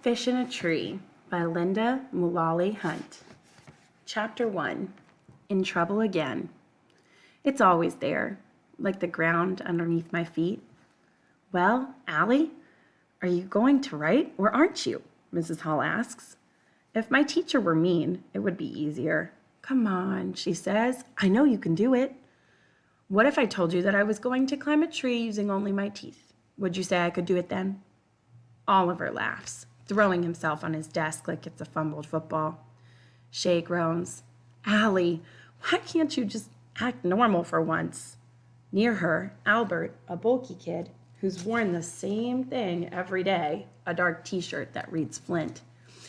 Fish in a Tree by Lynda Mullaly Hunt. Chapter 1. In Trouble Again. It's always there, like the ground underneath my feet. Well, Allie, are you going to write or aren't you? Mrs. Hall asks. If my teacher were mean, it would be easier. Come on, she says. I know you can do it. What if I told you that I was going to climb a tree using only my teeth? Would you say I could do it then? Oliver laughs, throwing himself on his desk like it's a fumbled football. Shay groans. Allie, why can't you just act normal for once? Near her, Albert, a bulky kid, who's worn the same thing every day, a dark t-shirt that reads Flint,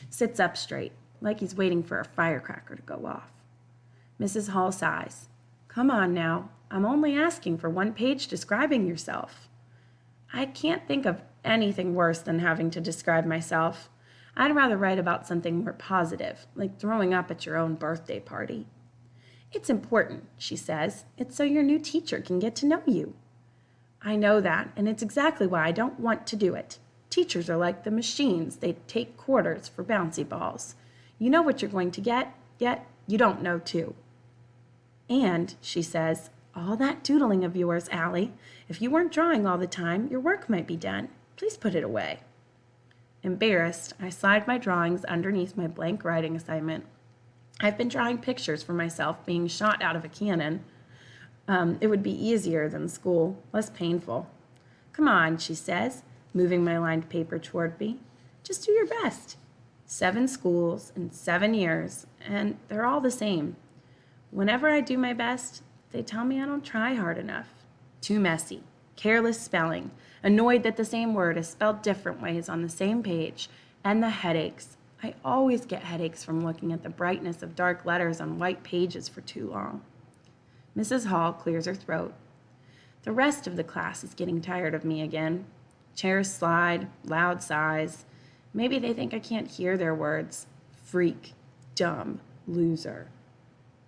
sits up straight, like he's waiting for a firecracker to go off. Mrs. Hall sighs. Come on now, I'm only asking for one page describing yourself. I can't think of anything worse than having to describe myself. I'd rather write about something more positive, like throwing up at your own birthday party. It's important, she says. It's so your new teacher can get to know you. I know that, and it's exactly why I don't want to do it. Teachers are like the machines. They take quarters for bouncy balls. You know what you're going to get, yet you don't know too. And, she says, all that doodling of yours, Allie. If you weren't drawing all the time, your work might be done. Please put it away. Embarrassed, I slide my drawings underneath my blank writing assignment. I've been drawing pictures for myself being shot out of a cannon. It would be easier than school, less painful. Come on, she says, moving my lined paper toward me. Just do your best. 7 schools in 7 years, and they're all the same. Whenever I do my best, they tell me I don't try hard enough. Too messy, careless spelling, annoyed that the same word is spelled different ways on the same page, and the headaches. I always get headaches from looking at the brightness of dark letters on white pages for too long. Mrs. Hall clears her throat. The rest of the class is getting tired of me again. Chairs slide, loud sighs. Maybe they think I can't hear their words. Freak, dumb, loser.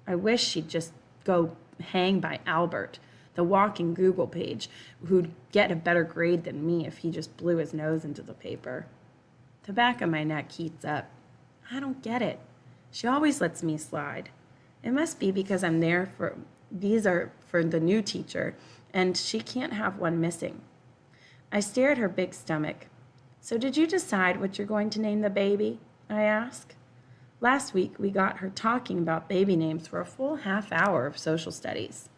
I wish she'd just go hang by Albert, the walking Google page, who'd get a better grade than me if he just blew his nose into the paper. The back of my neck heats up. I don't get it. She always lets me slide. It must be because these are for the new teacher, and she can't have one missing. I stare at her big stomach. So did you decide what you're going to name the baby? I ask. Last week, we got her talking about baby names for a full half hour of social studies.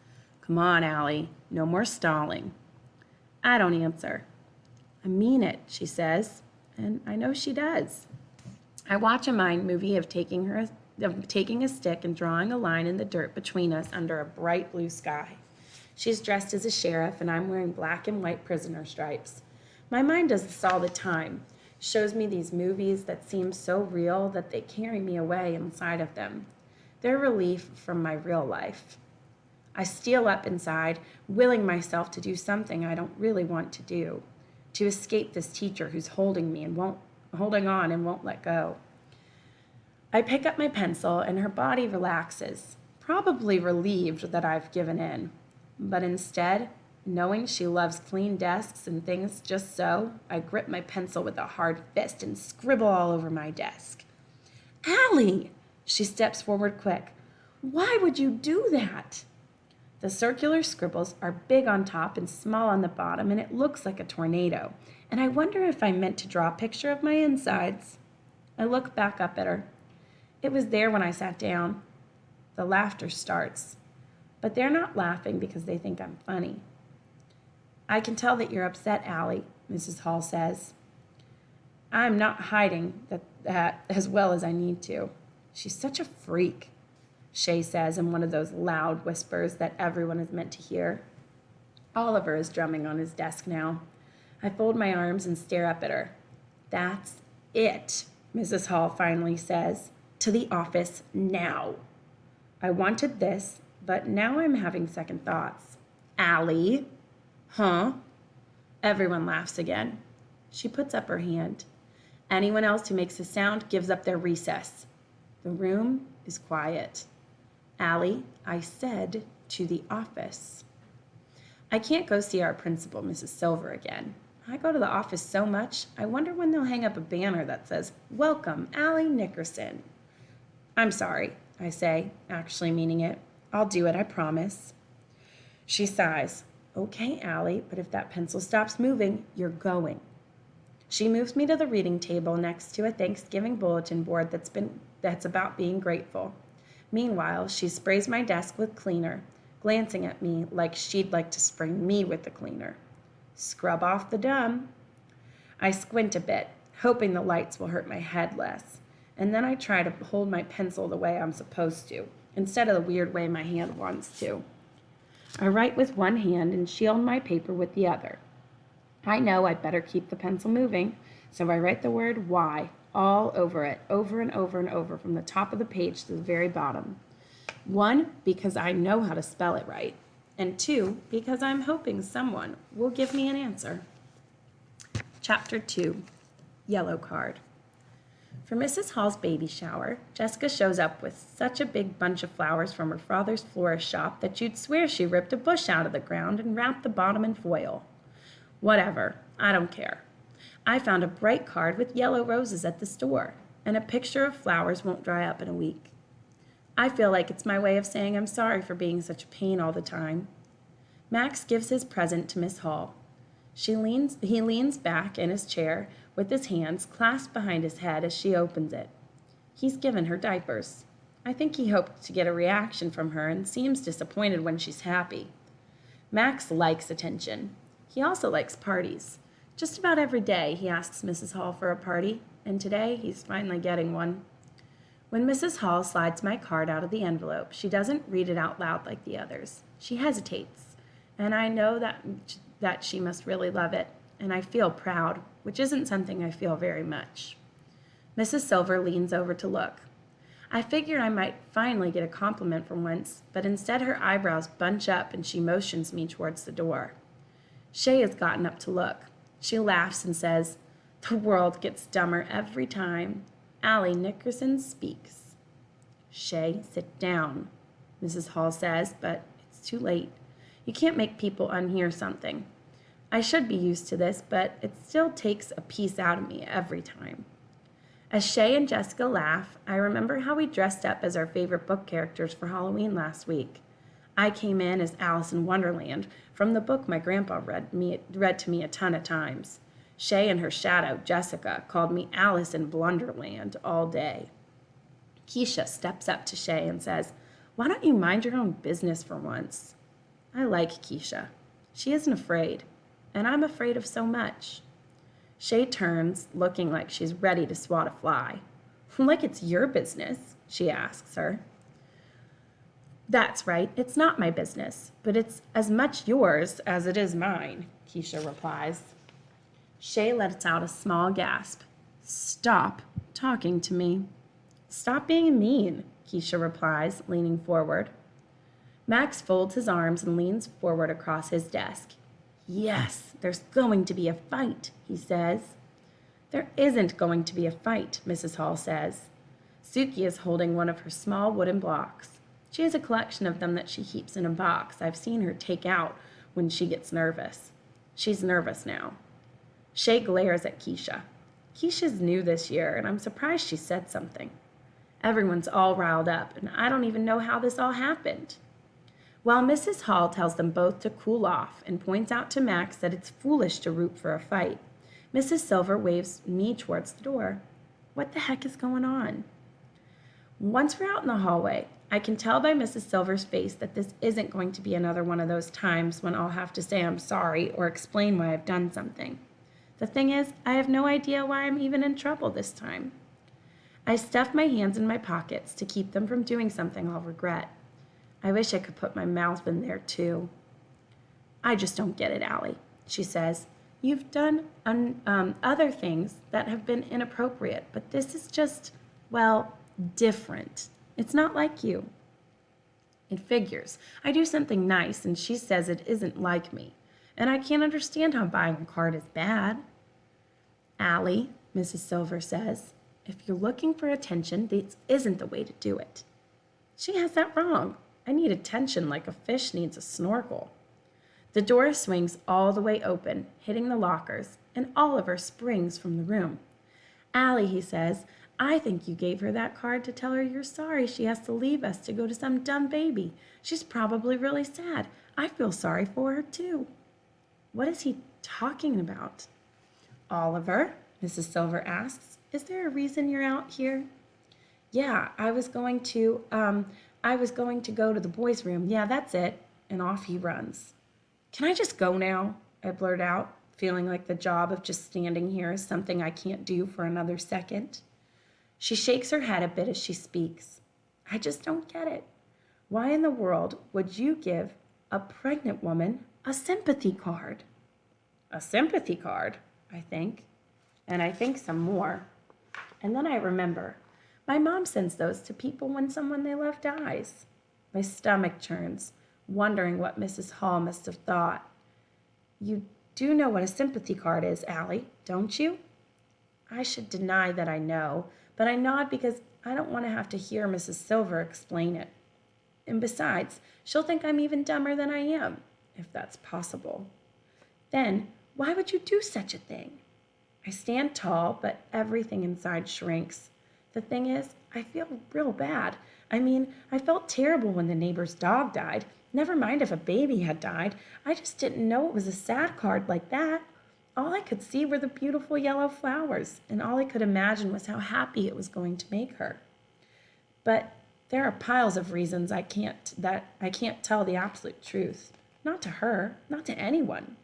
Come on, Allie, no more stalling. I don't answer. I mean it, she says, and I know she does. I watch a mind movie of taking a stick and drawing a line in the dirt between us under a bright blue sky. She's dressed as a sheriff, and I'm wearing black and white prisoner stripes. My mind does this all the time. Shows me these movies that seem so real that they carry me away inside of them. They're relief from my real life. I steal up inside, willing myself to do something I don't really want to do, to escape this teacher who's holding on and won't let go. I pick up my pencil and her body relaxes, probably relieved that I've given in. But instead, knowing she loves clean desks and things just so, I grip my pencil with a hard fist and scribble all over my desk. Allie! She steps forward quick. Why would you do that? The circular scribbles are big on top and small on the bottom, and it looks like a tornado. And I wonder if I meant to draw a picture of my insides. I look back up at her. It was there when I sat down. The laughter starts. But they're not laughing because they think I'm funny. I can tell that you're upset, Allie, Mrs. Hall says. I'm not hiding that as well as I need to. She's such a freak, Shay says in one of those loud whispers that everyone is meant to hear. Oliver is drumming on his desk now. I fold my arms and stare up at her. That's it, Mrs. Hall finally says. To the office now. I wanted this, but now I'm having second thoughts. Allie? Huh? Everyone laughs again. She puts up her hand. Anyone else who makes a sound gives up their recess. The room is quiet. Allie, I said to the office. I can't go see our principal, Mrs. Silver, again. I go to the office so much, I wonder when they'll hang up a banner that says, "Welcome, Allie Nickerson." I'm sorry, I say, actually meaning it. I'll do it, I promise. She sighs. Okay, Allie, but if that pencil stops moving, you're going. She moves me to the reading table next to a Thanksgiving bulletin board that's about being grateful. Meanwhile, she sprays my desk with cleaner, glancing at me like she'd like to spray me with the cleaner. Scrub off the dumb. I squint a bit, hoping the lights will hurt my head less, and then I try to hold my pencil the way I'm supposed to, instead of the weird way my hand wants to. I write with one hand and shield my paper with the other. I know I'd better keep the pencil moving, so I write the word "why" all over it, over and over and over, from the top of the page to the very bottom. 1, because I know how to spell it right, and 2, because I'm hoping someone will give me an answer. Chapter 2, Yellow Card. For Mrs. Hall's baby shower, Jessica shows up with such a big bunch of flowers from her father's florist shop that you'd swear she ripped a bush out of the ground and wrapped the bottom in foil. Whatever, I don't care. I found a bright card with yellow roses at the store, and a picture of flowers won't dry up in a week. I feel like it's my way of saying I'm sorry for being such a pain all the time. Max gives his present to Miss Hall. He leans back in his chair with his hands clasped behind his head as she opens it. He's given her diapers. I think he hoped to get a reaction from her and seems disappointed when she's happy. Max likes attention. He also likes parties. Just about every day he asks Mrs. Hall for a party, and today he's finally getting one. When Mrs. Hall slides my card out of the envelope, she doesn't read it out loud like the others. She hesitates, and I know that she must really love it, and I feel proud, which isn't something I feel very much. Mrs. Silver leans over to look. I figured I might finally get a compliment for once, but instead her eyebrows bunch up and she motions me towards the door. Shay has gotten up to look. She laughs and says, "The world gets dumber every time. Allie Nickerson speaks." "Shay, sit down," Mrs. Hall says, but it's too late. You can't make people unhear something. I should be used to this, but it still takes a piece out of me every time. As Shay and Jessica laugh, I remember how we dressed up as our favorite book characters for Halloween last week. I came in as Alice in Wonderland from the book my grandpa read to me a ton of times. Shay and her shadow, Jessica, called me Alice in Blunderland all day. Keisha steps up to Shay and says, "Why don't you mind your own business for once?" I like Keisha. She isn't afraid, and I'm afraid of so much. Shay turns, looking like she's ready to swat a fly. "Like it's your business?" she asks her. "That's right, it's not my business, but it's as much yours as it is mine," Keisha replies. Shay lets out a small gasp. "Stop talking to me." "Stop being mean," Keisha replies, leaning forward. Max folds his arms and leans forward across his desk. "Yes, there's going to be a fight," he says. "There isn't going to be a fight," Mrs. Hall says. Suki is holding one of her small wooden blocks. She has a collection of them that she keeps in a box I've seen her take out when she gets nervous. She's nervous now. Shay glares at Keisha. Keisha's new this year, and I'm surprised she said something. Everyone's all riled up, and I don't even know how this all happened. While Mrs. Hall tells them both to cool off and points out to Max that it's foolish to root for a fight, Mrs. Silver waves me towards the door. What the heck is going on? Once we're out in the hallway, I can tell by Mrs. Silver's face that this isn't going to be another one of those times when I'll have to say I'm sorry or explain why I've done something. The thing is, I have no idea why I'm even in trouble this time. I stuff my hands in my pockets to keep them from doing something I'll regret. I wish I could put my mouth in there too. "I just don't get it, Allie," she says. "You've done other things that have been inappropriate, but this is just, well, different. It's not like you." It figures. I do something nice, and she says it isn't like me, and I can't understand how buying a card is bad. "Allie," Mrs. Silver says, "if you're looking for attention, this isn't the way to do it." She has that wrong. I need attention like a fish needs a snorkel. The door swings all the way open, hitting the lockers, and Oliver springs from the room. "Allie," he says, "I think you gave her that card to tell her you're sorry she has to leave us to go to some dumb baby. She's probably really sad. I feel sorry for her, too." What is he talking about? "Oliver," Mrs. Silver asks, "is there a reason you're out here?" "Yeah, I was going to go to the boys' room. Yeah, that's it." And off he runs. "Can I just go now?" I blurt out, feeling like the job of just standing here is something I can't do for another second. She shakes her head a bit as she speaks. "I just don't get it. Why in the world would you give a pregnant woman a sympathy card?" A sympathy card, I think. And I think some more. And then I remember, my mom sends those to people when someone they love dies. My stomach churns, wondering what Mrs. Hall must have thought. "You do know what a sympathy card is, Allie, don't you?" I should deny that I know, but I nod because I don't want to have to hear Mrs. Silver explain it. And besides, she'll think I'm even dumber than I am, if that's possible. Then, why would you do such a thing? I stand tall, but everything inside shrinks. The thing is, I feel real bad. I felt terrible when the neighbor's dog died. Never mind if a baby had died. I just didn't know it was a sad card like that. All I could see were the beautiful yellow flowers, and all I could imagine was how happy it was going to make her. But there are piles of reasons I can't tell the absolute truth. Not to her, not to anyone.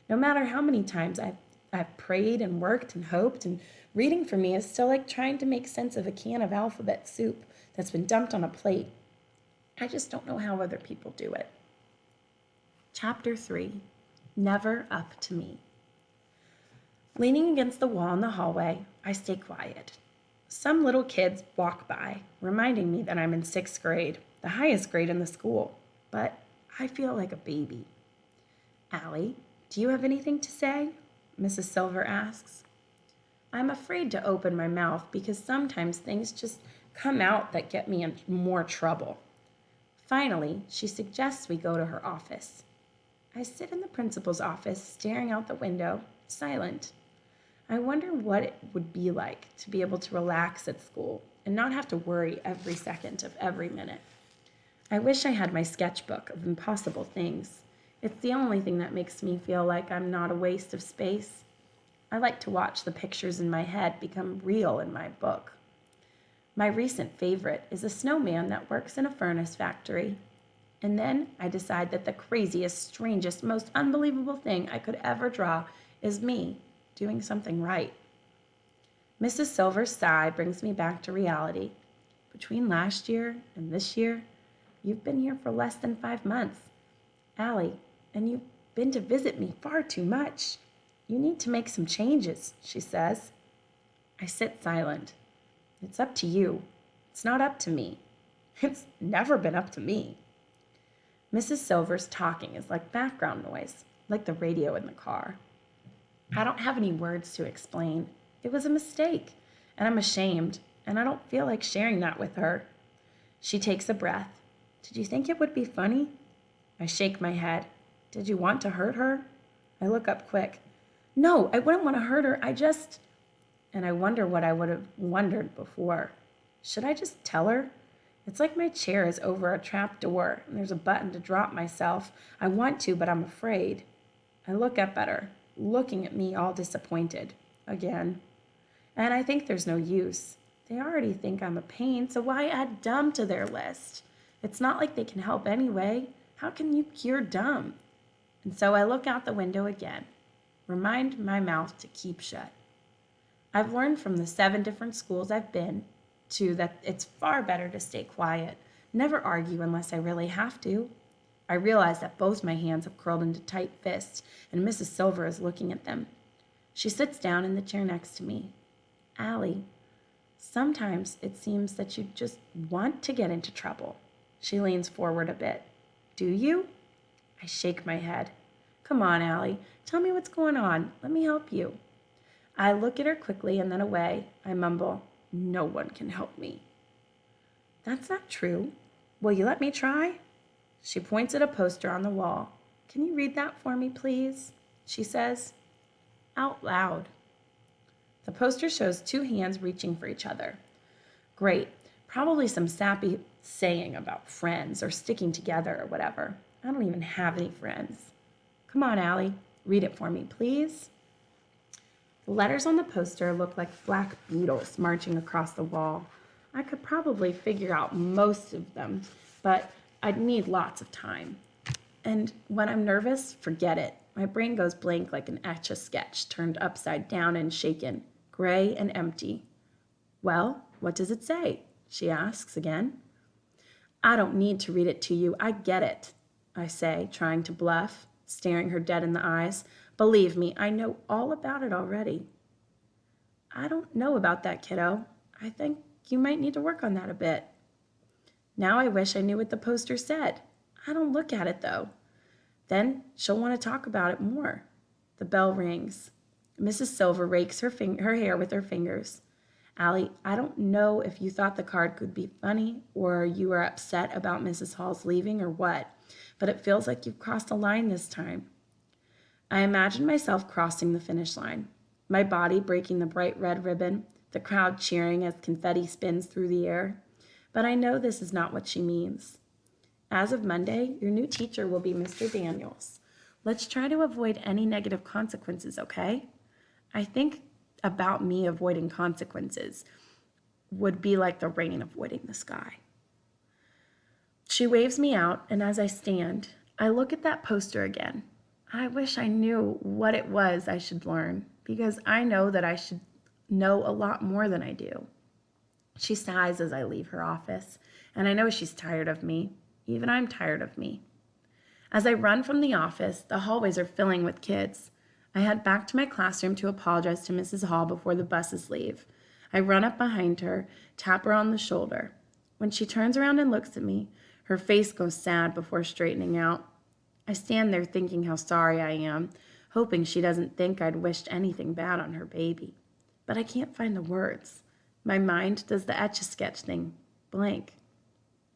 No matter how many times I've prayed and worked and hoped, and reading for me is still like trying to make sense of a can of alphabet soup that's been dumped on a plate. I just don't know how other people do it. Chapter 3. Never Up to Me. Leaning against the wall in the hallway, I stay quiet. Some little kids walk by, reminding me that I'm in 6th grade, the highest grade in the school, but I feel like a baby. "Allie, do you have anything to say?" Mrs. Silver asks. I'm afraid to open my mouth because sometimes things just come out that get me in more trouble. Finally, she suggests we go to her office. I sit in the principal's office, staring out the window, silent. I wonder what it would be like to be able to relax at school and not have to worry every second of every minute. I wish I had my sketchbook of impossible things. It's the only thing that makes me feel like I'm not a waste of space. I like to watch the pictures in my head become real in my book. My recent favorite is a snowman that works in a furnace factory. And then I decide that the craziest, strangest, most unbelievable thing I could ever draw is me doing something right. Mrs. Silver's sigh brings me back to reality. Between last year and this year, you've been here for less than 5 months. Allie, and you've been to visit me far too much. You need to make some changes, she says. I sit silent. It's up to you. It's not up to me. It's never been up to me. Mrs. Silver's talking is like background noise, like the radio in the car. I don't have any words to explain. It was a mistake, and I'm ashamed, and I don't feel like sharing that with her. She takes a breath. Did you think it would be funny? I shake my head. Did you want to hurt her? I look up quick. No, I wouldn't want to hurt her. And I wonder what I would have wondered before. Should I just tell her? It's like my chair is over a trap door, and there's a button to drop myself. I want to, but I'm afraid. I look up at her, looking at me all disappointed. Again. And I think there's no use. They already think I'm a pain, so why add dumb to their list? It's not like they can help anyway. How can you cure dumb? And so I look out the window again. Remind my mouth to keep shut. I've learned from the 7 different schools I've been to that it's far better to stay quiet, never argue unless I really have to. I realize that both my hands have curled into tight fists, and Mrs. Silver is looking at them. She sits down in the chair next to me. Allie, sometimes it seems that you just want to get into trouble. She leans forward a bit. Do you? I shake my head. Come on, Allie. Tell me what's going on. Let me help you. I look at her quickly and then away. I mumble, no one can help me. That's not true. Will you let me try? She points at a poster on the wall. can you read that for me, please? She says, out loud. The poster shows two hands reaching for each other. Great. Probably some sappy saying about friends or sticking together or whatever. I don't even have any friends. Come on, Allie. Read it for me, please. The letters on the poster look like black beetles marching across the wall. I could probably figure out most of them, but I'd need lots of time. And when I'm nervous, forget it. My brain goes blank like an Etch-a-Sketch turned upside down and shaken, gray and empty. Well, what does it say? She asks again. I don't need to read it to you. I get it, I say, trying to bluff, staring her dead in the eyes. Believe me, I know all about it already. I don't know about that, kiddo. I think you might need to work on that a bit. Now I wish I knew what the poster said. I don't look at it, though. Then she'll want to talk about it more. The bell rings. Mrs. Silver rakes her hair with her fingers. Allie, I don't know if you thought the card could be funny or you were upset about Mrs. Hall's leaving or what, but it feels like you've crossed a line this time. I imagine myself crossing the finish line, my body breaking the bright red ribbon, the crowd cheering as confetti spins through the air. But I know this is not what she means. As of Monday, your new teacher will be Mr. Daniels. Let's try to avoid any negative consequences, okay? I think about me avoiding consequences would be like the rain avoiding the sky. She waves me out, and as I stand, I look at that poster again. I wish I knew what it was I should learn, because I know that I should know a lot more than I do. She sighs as I leave her office, and I know she's tired of me. Even I'm tired of me. As I run from the office, the hallways are filling with kids. I head back to my classroom to apologize to Mrs. Hall before the buses leave. I run up behind her, tap her on the shoulder. When she turns around and looks at me, her face goes sad before straightening out. I stand there thinking how sorry I am, hoping she doesn't think I'd wished anything bad on her baby. But I can't find the words. My mind does the Etch-a-Sketch thing, blank.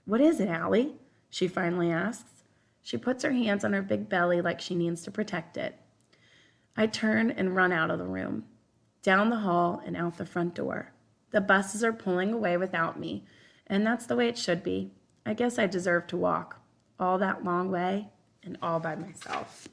What is it, Allie? She finally asks. She puts her hands on her big belly like she needs to protect it. I turn and run out of the room, down the hall and out the front door. The buses are pulling away without me, and that's the way it should be. I guess I deserve to walk all that long way and all by myself.